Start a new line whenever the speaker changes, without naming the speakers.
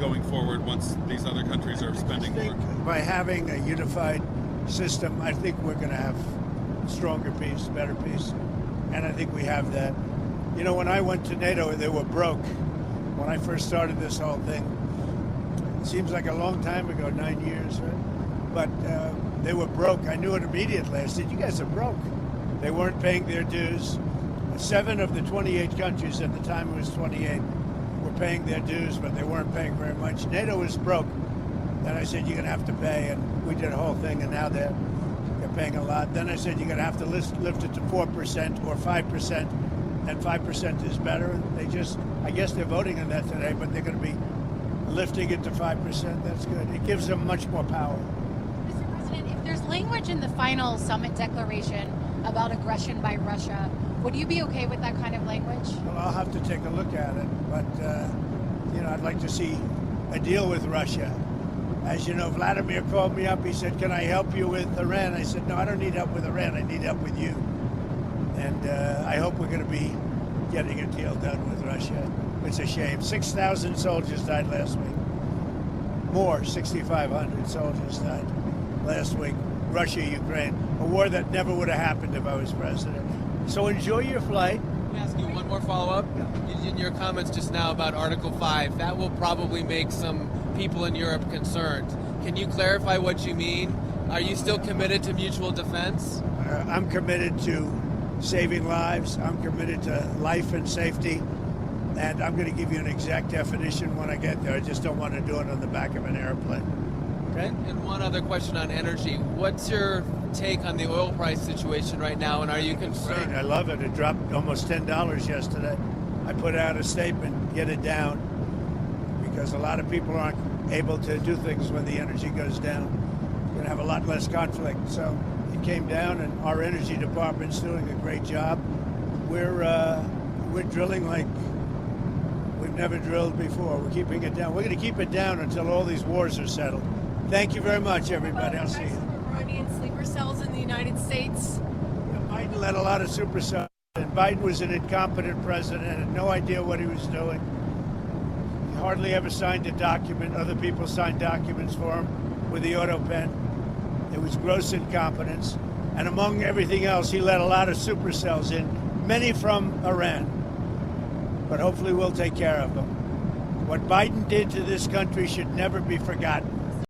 going forward once these other countries are spending more?
By having a unified system, I think we're going to have stronger peace, better peace, and I think we have that. You know, when I went to NATO, they were broke. When I first started this whole thing, it seems like a long time ago, 9 years, right? But they were broke. I knew it immediately. I said, you guys are broke. They weren't paying their dues. 7 of the 28 countries, at the time it was 28, were paying their dues, but they weren't paying very much. NATO was broke. Then I said, you're going to have to pay, and we did a whole thing, and now they're paying a lot. Then I said, you're going to have to lift it to 4% or 5%, and 5% is better. And they just, I guess they're voting on that today, but they're going to be lifting it to 5%. That's good. It gives them much more power.
Mr. President, if there's language in the final summit declaration about aggression by Russia, would you be okay with that kind of language?
Well, I'll have to take a look at it, but, you know, I'd like to see a deal with Russia. As you know, Vladimir called me up. He said, can I help you with Iran? I said, no, I don't need help with Iran. I need help with you. And I hope we're going to be getting a deal done with Russia. It's a shame. 6,000 soldiers died last week. More, 6,500 soldiers died last week. Russia, Ukraine, a war that never would have happened if I was president. So enjoy your flight.
Let me ask you one more follow-up. In your comments just now about Article 5, that will probably make some people in Europe concerned. Can you clarify what you mean? Are you still committed to mutual defense?
I'm committed to saving lives. I'm committed to life and safety. And I'm going to give you an exact definition when I get there. I just don't want to do it on the back of an airplane. Okay?
And one other question on energy. What's your take on the oil price situation right now, and are you concerned?
Great. I love it. It dropped almost $10 yesterday. I put out a statement, get it down, because a lot of people aren't able to do things when the energy goes down. We're going to have a lot less conflict. So it came down, and our energy department's doing a great job. We're drilling like we've never drilled before. We're keeping it down. We're going to keep it down until all these wars are settled. Thank you very much, everybody. I'll see you.
Iranian sleeper cells in the United States.
Biden led a lot of supercells, and Biden was an incompetent president, had no idea what he was doing. He hardly ever signed a document. Other people signed documents for him with the auto pen. It was gross incompetence. And among everything else, he let a lot of supercells in, many from Iran. But hopefully we'll take care of them. What Biden did to this country should never be forgotten.